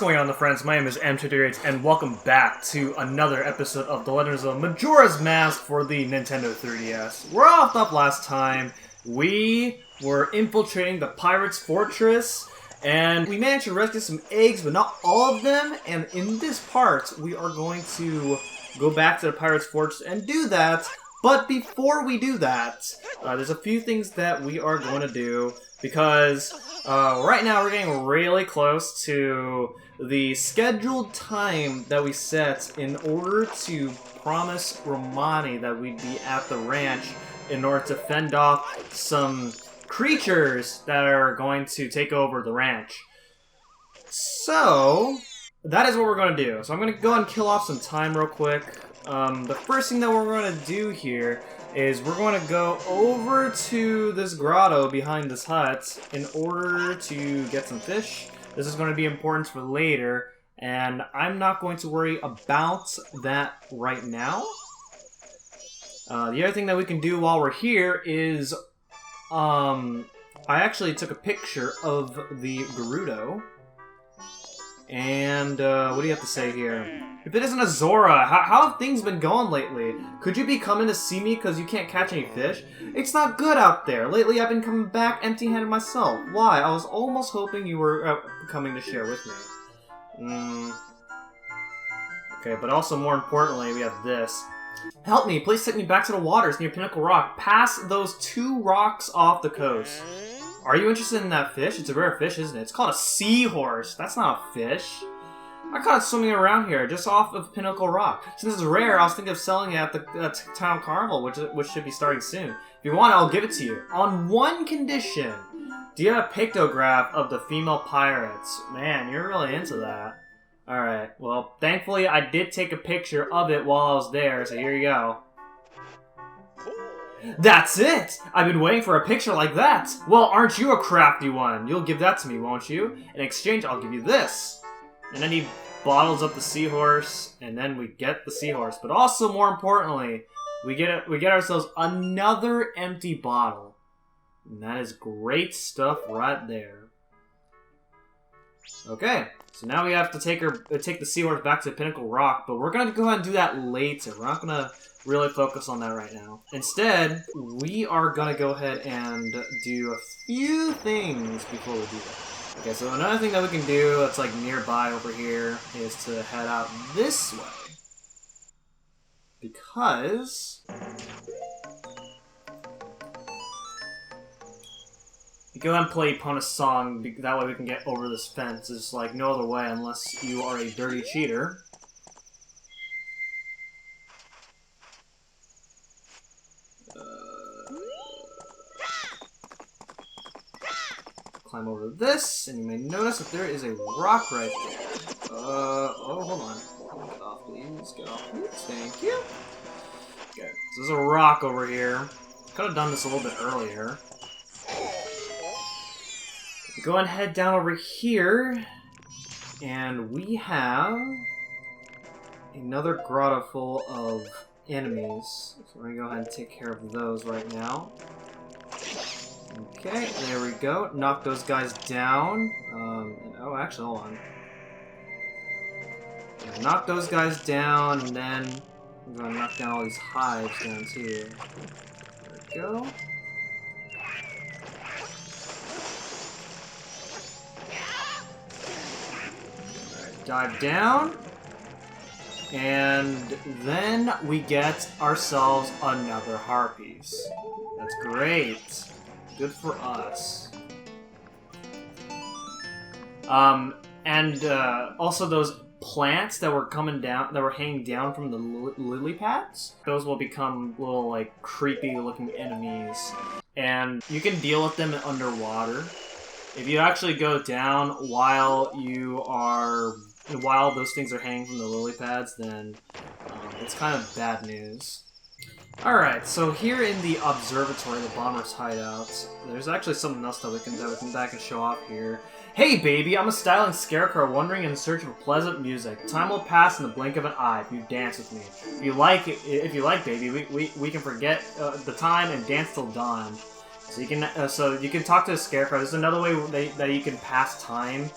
going on, friends? My name is M238, and welcome back to another episode of The Legend of Zelda Majora's Mask for the Nintendo 3DS. We're off up last time. We were infiltrating the Pirate's Fortress, and we managed to rescue some eggs, but not all of them. And in this part, we are going to go back to the Pirate's Fortress and do that. But before we do that, there's a few things that we are going to do, because right now we're getting really close to the scheduled time that we set in order to promise Romani that we'd be at the ranch in order to fend off some creatures that are going to take over the ranch. So, that is what we're going to do. So I'm going to go ahead and kill off some time real quick. The first thing that we're going to do here is we're going to go over to this grotto behind this hut in order to get some fish. This is going to be important for later, and I'm not going to worry about that right now. The other thing that we can do while we're here is, I actually took a picture of the Gerudo. And, what do you have to say here? If it isn't a Zora, how have things been going lately? Could you be coming to see me because you can't catch any fish? It's not good out there. Lately I've been coming back empty-handed myself. Why? I was almost hoping you were coming to share with me. Okay, but also more importantly, we have this. Help me, please take me back to the waters near Pinnacle Rock. Past those 2 rocks off the coast. Are you interested in that fish? It's a rare fish, isn't it? It's called a seahorse. That's not a fish. I caught it swimming around here, just off of Pinnacle Rock. Since it's rare, I was thinking of selling it at the town carnival, which should be starting soon. If you want, I'll give it to you. On one condition. Do you have a pictograph of the female pirates? Man, you're really into that. Alright, well, thankfully I did take a picture of it while I was there, so here you go. That's it! I've been waiting for a picture like that! Well, aren't you a crafty one? You'll give that to me, won't you? In exchange, I'll give you this. And then he bottles up the seahorse, and then we get the seahorse. But also, more importantly, we get ourselves another empty bottle. And that is great stuff right there. Okay, so now we have to take the seahorse back to Pinnacle Rock, but we're going to go ahead and do that later. We're not going to really focus on that right now. Instead, we are going to go ahead and do a few things before we do that. Okay, so another thing that we can do that's like nearby over here is to head out this way. Because go ahead and play Epona's song, that way we can get over this fence. There's like no other way unless you are a dirty cheater. Climb over this, and you may notice that there is a rock right there. Oh, hold on. Get off, please. Get off, please. Thank you. Okay, so there's a rock over here. Could have done this a little bit earlier. Go and head down over here, and we have another grotto full of enemies. So we're gonna go ahead and take care of those right now. Okay, there we go. Knock those guys down. Oh, actually, hold on. Yeah, knock those guys down, and then I'm gonna knock down all these hives down here. There we go. Alright, dive down. And then we get ourselves another heart piece. That's great. Good for us. Also those plants that were coming down, that were hanging down from the lily pads, those will become little, like, creepy-looking enemies. And you can deal with them underwater. If you actually go down while those things are hanging from the lily pads, then it's kind of bad news. Alright, so here in the observatory, the bomber's hideout, there's actually something else that I can show off here. Hey baby, I'm a styling scarecrow wandering in search of pleasant music. Time will pass in the blink of an eye if you dance with me. If you like baby, we can forget the time and dance till dawn. So you can talk to a scarecrow. There's another way that you can pass time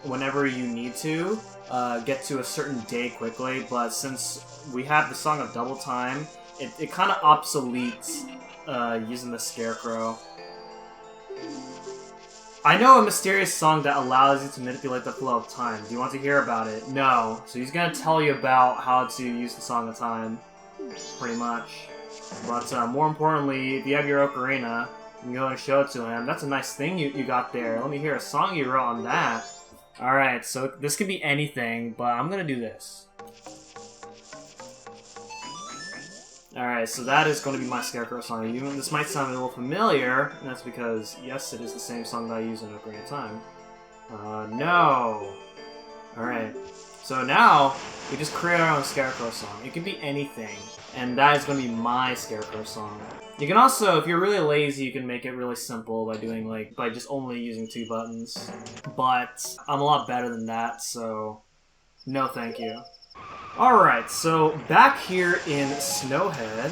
whenever you need to get to a certain day quickly, but since we have the Song of Double Time, it kind of obsoletes using the Scarecrow. I know a mysterious song that allows you to manipulate the flow of time. Do you want to hear about it? No. So he's gonna tell you about how to use the Song of Time, pretty much. But more importantly, if you have your ocarina, you can go and show it to him. That's a nice thing you got there. Let me hear a song you wrote on that. Alright, so this could be anything, but I'm gonna do this. Alright, so that is going to be my Scarecrow song. Even this might sound a little familiar, and that's because, yes, it is the same song that I use in Ocarina of Time. No! Alright, so now, we just create our own Scarecrow song. It can be anything, and that is going to be my Scarecrow song. You can also, if you're really lazy, you can make it really simple by doing, by just only using 2 buttons. But, I'm a lot better than that, so no thank you. Alright, so back here in Snowhead,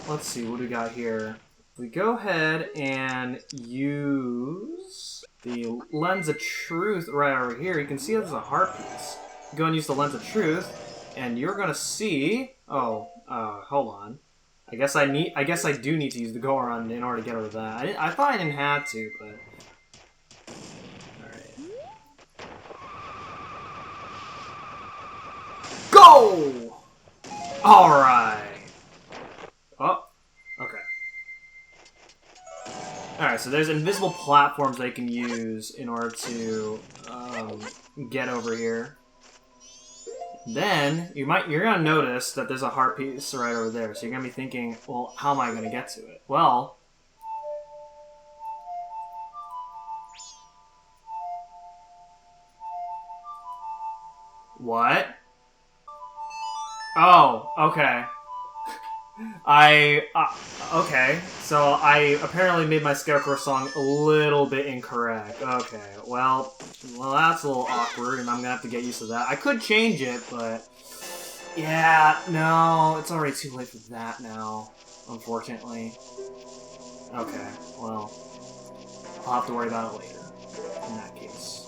let's see, what do we got here? We go ahead and use the Lens of Truth right over here. You can see there's a heart piece. Go and use the Lens of Truth, and you're gonna see... hold on. I guess I do need to use the Goron in order to get over that. I thought I didn't have to, but... Go! Alright. Oh, okay. Alright, so there's invisible platforms that you can use in order to get over here. Then, you're gonna notice that there's a heart piece right over there, so you're gonna be thinking, well, how am I gonna get to it? Well... What? Oh, okay. Okay, so I apparently made my Scarecrow song a little bit incorrect. Okay, well, that's a little awkward, and I'm gonna have to get used to that. I could change it, but... Yeah, no, it's already too late for that now, unfortunately. Okay, well, I'll have to worry about it later, in that case.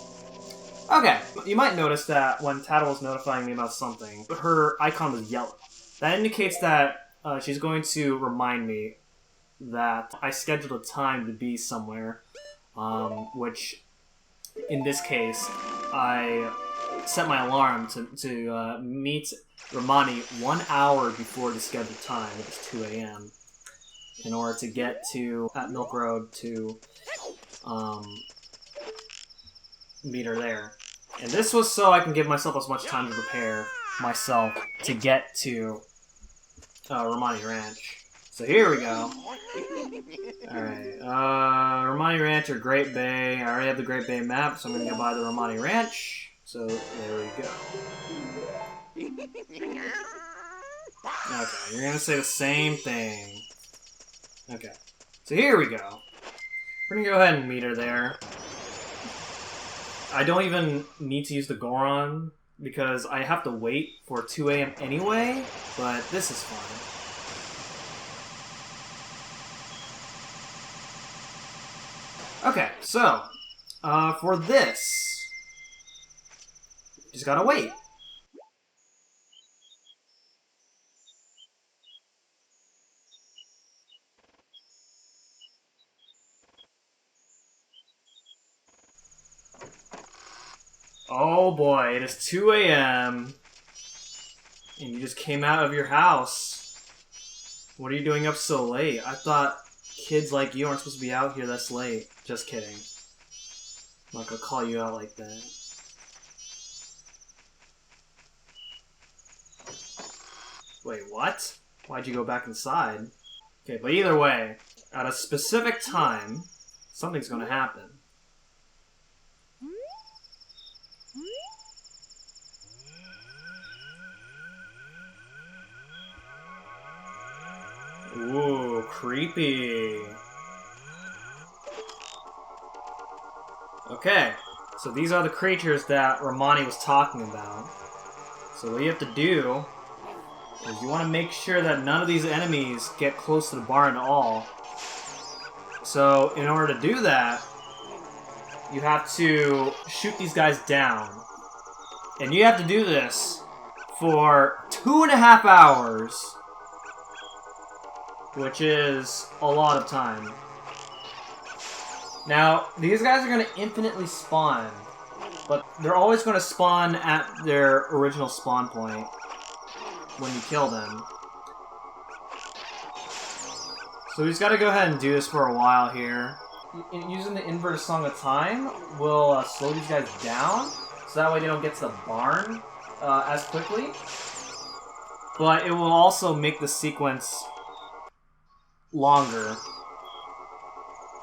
Okay, you might notice that when Tattle was notifying me about something, her icon was yellow. That indicates that she's going to remind me that I scheduled a time to be somewhere, which, in this case, I set my alarm to meet Romani 1 hour before the scheduled time, which is 2 a.m., in order to get to at Milk Road to meet her there. And this was so I can give myself as much time to prepare myself to get to Romani Ranch. So here we go. Alright, Romani Ranch or Great Bay. I already have the Great Bay map, so I'm gonna go buy the Romani Ranch. So there we go. Okay, you're gonna say the same thing. Okay, so here we go. We're gonna go ahead and meet her there. I don't even need to use the Goron, because I have to wait for 2 a.m. anyway, but this is fine. Okay, so, for this, just gotta wait. Oh boy, it is 2 a.m. and you just came out of your house. What are you doing up so late? I thought kids like you aren't supposed to be out here this late. Just kidding. I'm not gonna call you out like that. Wait, what? Why'd you go back inside? Okay, but either way, at a specific time, something's gonna happen. Ooh, creepy. Okay, so these are the creatures that Romani was talking about. So what you have to do is you want to make sure that none of these enemies get close to the barn at all. So in order to do that, you have to shoot these guys down. And you have to do this for 2.5 hours. Which is a lot of time. Now, these guys are going to infinitely spawn. But they're always going to spawn at their original spawn point when you kill them. So we just got to go ahead and do this for a while here. Using the inverted Song of Time will slow these guys down, so that way they don't get to the barn as quickly. But it will also make the sequence longer.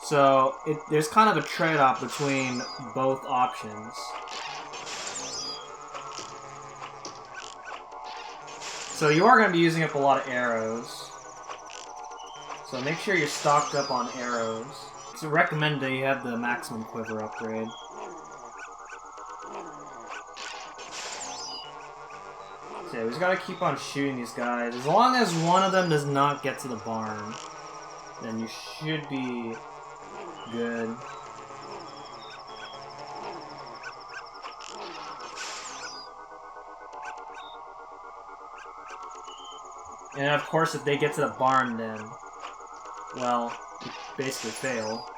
So there's kind of a trade-off between both options. So you are going to be using up a lot of arrows. So make sure you're stocked up on arrows. It's recommended that you have the maximum quiver upgrade. So yeah, we just gotta keep on shooting these guys. As long as one of them does not get to the barn, then you should be good. And of course, if they get to the barn, then, well, you basically fail.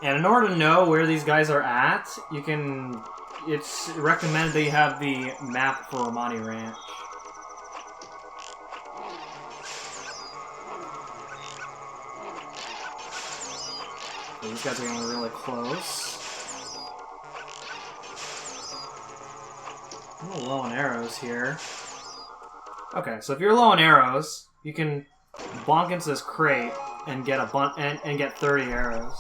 And in order to know where these guys are at, it's recommended that you have the map for Romani Ranch. So these guys are getting really close. I'm a little low on arrows here. Okay, so if you're low on arrows, you can bonk into this crate and get and get 30 arrows.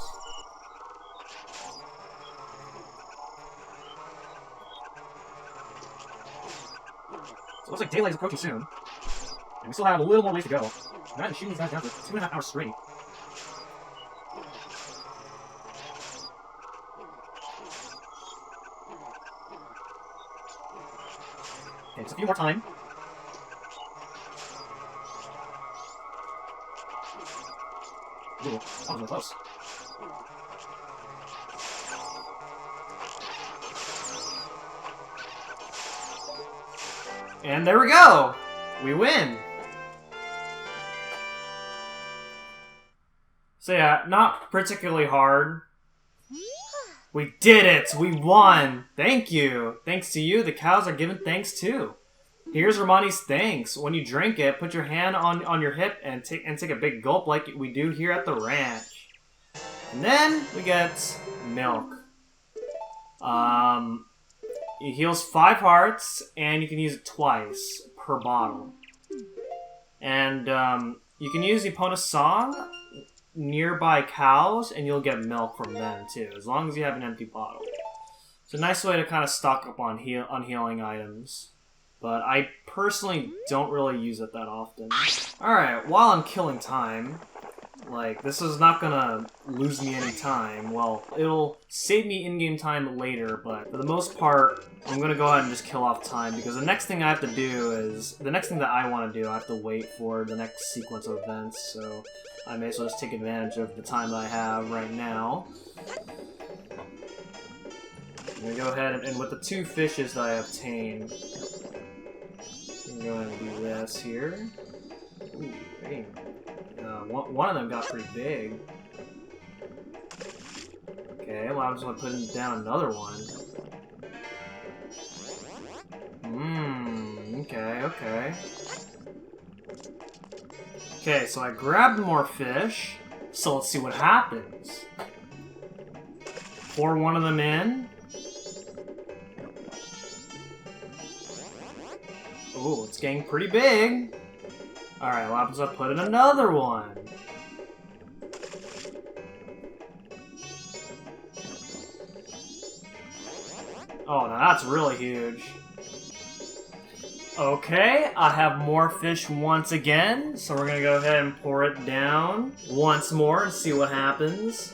So it looks like daylight is approaching soon. And we still have a little more ways to go. And I've been shooting these guys down for 2.5 hours straight. Okay, just a few more time. Ooh, that was really close. And there we go! We win! So yeah, not particularly hard. We did it! We won! Thank you! Thanks to you, the cows are given thanks too. Here's Romani's thanks. When you drink it, put your hand on your hip and take a big gulp like we do here at the ranch. And then we get milk. It heals 5 hearts, and you can use it twice per bottle. And you can use Epona's Song nearby cows, and you'll get milk from them too, as long as you have an empty bottle. It's a nice way to kind of stock up on healing items. But I personally don't really use it that often. Alright, while I'm killing time, like, this is not gonna lose me any time. Well, it'll save me in-game time later, but for the most part, I'm gonna go ahead and just kill off time, because the next thing I have to do is... the next thing that I want to do, I have to wait for the next sequence of events, so I may as well just take advantage of the time that I have right now. I'm gonna go ahead and with the 2 fishes that I obtained, I'm going to go ahead and do this here. Ooh, dang. One of them got pretty big. Okay, well I'm just gonna put down another one. Okay. Okay, so I grabbed more fish, so let's see what happens. Pour one of them in. Ooh, it's getting pretty big. Alright, what happens if I put in another one? Oh, now that's really huge. Okay, I have more fish once again, so we're gonna go ahead and pour it down once more and see what happens.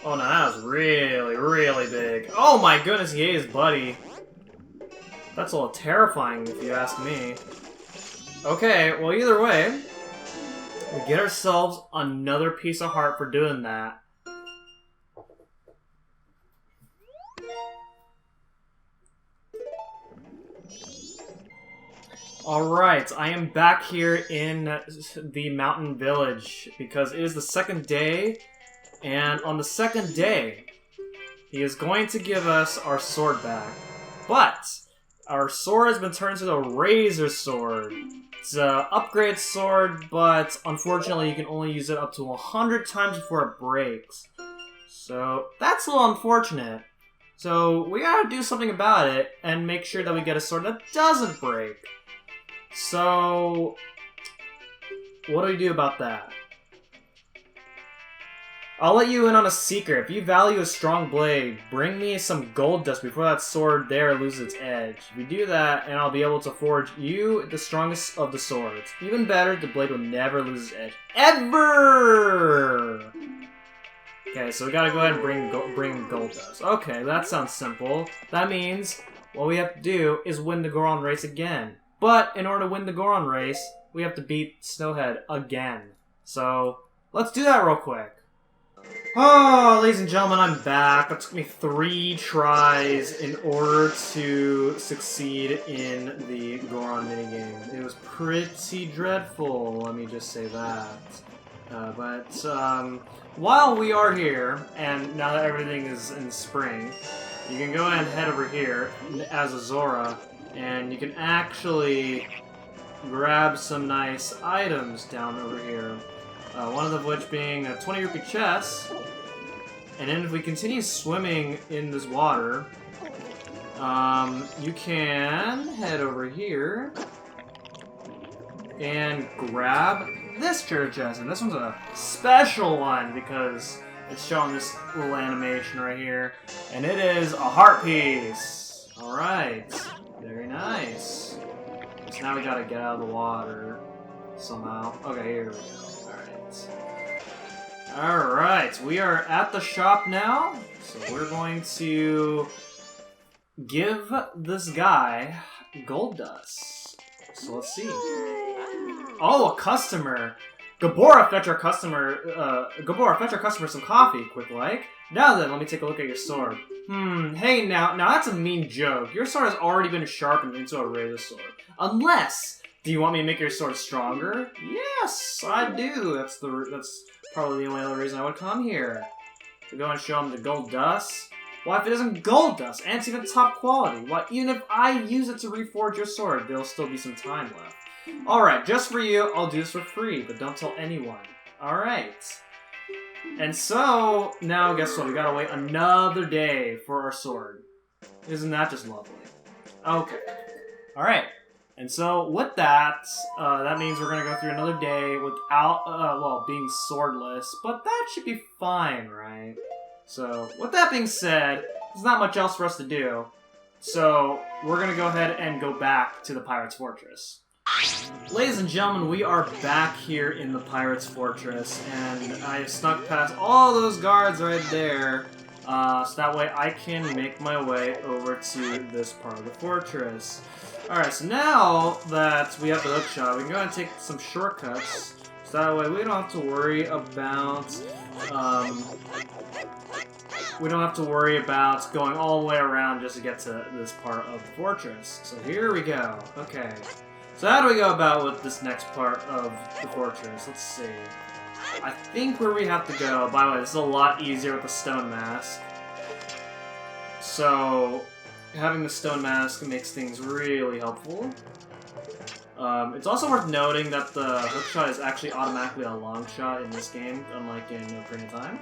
Oh no, that was really, really big. Oh my goodness, he ate his buddy. That's a little terrifying if you ask me. Okay, well either way, we get ourselves another piece of heart for doing that. Alright, I am back here in the mountain village because it is the second day, and on the second day, he is going to give us our sword back. But our sword has been turned into a razor sword. It's an upgrade sword, but unfortunately you can only use it up to 100 times before it breaks. So that's a little unfortunate. So we gotta do something about it and make sure that we get a sword that doesn't break. So, what do we do about that? I'll let you in on a secret. If you value a strong blade, bring me some gold dust before that sword there loses its edge. If you do that, and I'll be able to forge you the strongest of the swords. Even better, the blade will never lose its edge. Ever! Okay, so we gotta go ahead and bring gold dust. Okay, that sounds simple. That means what we have to do is win the Goron race again. But in order to win the Goron race, we have to beat Snowhead again. So, let's do that real quick. Oh, ladies and gentlemen, I'm back. It took me 3 tries in order to succeed in the Goron minigame. It was pretty dreadful, let me just say that. While we are here, and now that everything is in spring, you can go ahead and head over here as a Zora, and you can actually grab some nice items down over here. One of which being a 20 rupee chest. And then if we continue swimming in this water, you can head over here and grab this treasure chest. And this one's a special one because it's showing this little animation right here. And it is a heart piece. Alright. Very nice. So now we gotta get out of the water somehow. Okay, here we go. Alright. Alright, we are at the shop now. So we're going to give this guy gold dust. So let's see. Oh, a customer! Gabora, fetch our customer some coffee, quick like. Now then, let me take a look at your sword. Hey now that's a mean joke. Your sword has already been sharpened into a razor sword. Unless, do you want me to make your sword stronger? Yes, I do. That's probably the only other reason I would come here. To go and show him the gold dust. Why, if it isn't gold dust, and it's even top quality, why, even if I use it to reforge your sword, there'll still be some time left. Alright, just for you, I'll do this for free, but don't tell anyone. Alright. And so, now guess what? We gotta wait another day for our sword. Isn't that just lovely? Okay. Alright. And so, with that, that means we're gonna go through another day without, being swordless, but that should be fine, right? So, with that being said, there's not much else for us to do. So, we're gonna go ahead and go back to the Pirate's Fortress. Ladies and gentlemen, we are back here in the Pirate's Fortress, and I have snuck past all those guards right there, so that way I can make my way over to this part of the fortress. Alright, so now that we have the hookshot, we can go ahead and take some shortcuts, so that way we don't have to worry about, going all the way around just to get to this part of the fortress. So here we go. Okay. So how do we go about with this next part of the fortress? Let's see. I think where we have to go, by the way, this is a lot easier with the stone mask. So, having the stone mask makes things really helpful. It's also worth noting that the hookshot is actually automatically a long shot in this game, unlike in Ocarina of Time.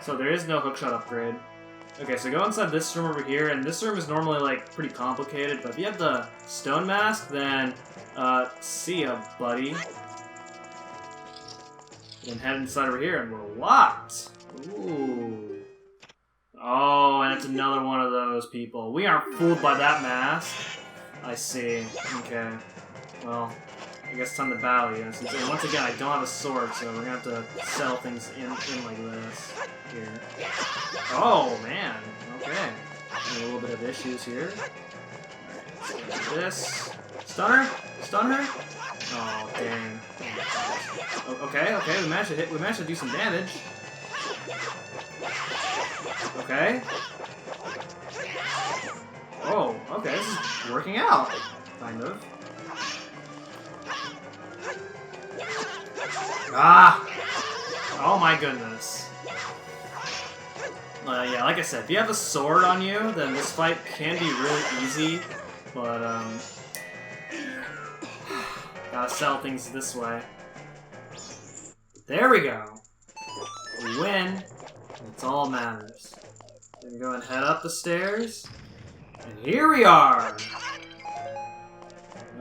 So there is no hookshot upgrade. Okay, so go inside this room over here, and this room is normally, like, pretty complicated, but if you have the stone mask, then, see ya, buddy. And head inside over here, and we're locked! Ooh. Oh, and it's another one of those people. We aren't fooled by that mask. I see. Okay. Well, I guess it's time to battle you. And once again, I don't have a sword, so we're gonna have to settle things in like this. here. Oh, man. Okay. A little bit of issues here. Alright, let's do this. Stun her? Stun her? Oh, dang. Okay, we managed to do some damage. Okay. Oh, okay, this is working out. Kind of. Ah! Oh my goodness. Yeah, like I said, if you have a sword on you, then this fight can be really easy, but, gotta sell things this way. There we go. We win. That's all that matters. Then go and head up the stairs. And here we are!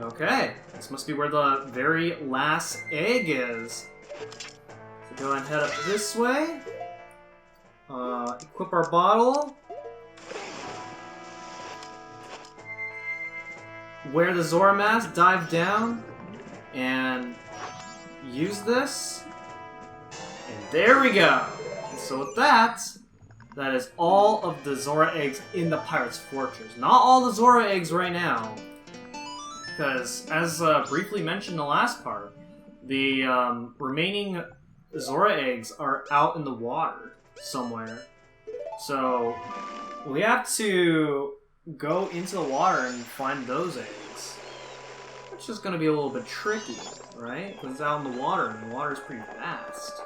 Okay. This must be where the very last egg is. So go and head up this way. Equip our bottle. Wear the Zora mask, dive down, and use this. And there we go! So with that, that is all of the Zora eggs in the Pirate's Fortress. Not all the Zora eggs right now. Because, as briefly mentioned in the last part, the remaining Zora eggs are out in the water somewhere. So, we have to go into the water and find those eggs. It's just going to be a little bit tricky, right? Because it's out in the water, and the water is pretty vast.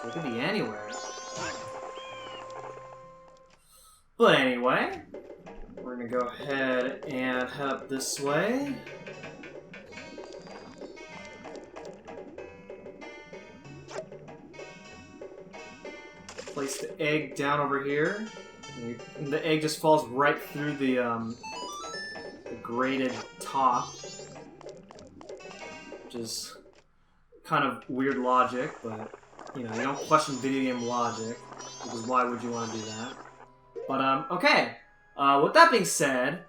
So it could be anywhere. But anyway, we're going to go ahead and head up this way. Place the egg down over here. And the egg just falls right through the grated top. Which is kind of weird logic, but, you know, you don't question video game logic. Because why would you want to do that? But, okay. With that being said,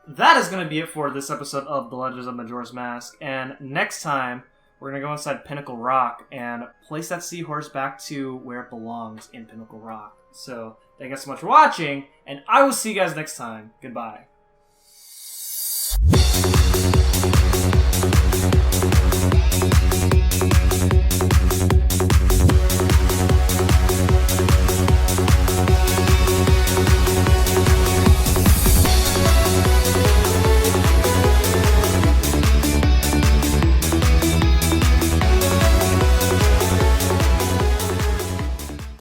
that is going to be it for this episode of The Legend of Majora's Mask. And next time, we're going to go inside Pinnacle Rock and place that seahorse back to where it belongs in Pinnacle Rock. So, thank you guys so much for watching, and I will see you guys next time. Goodbye.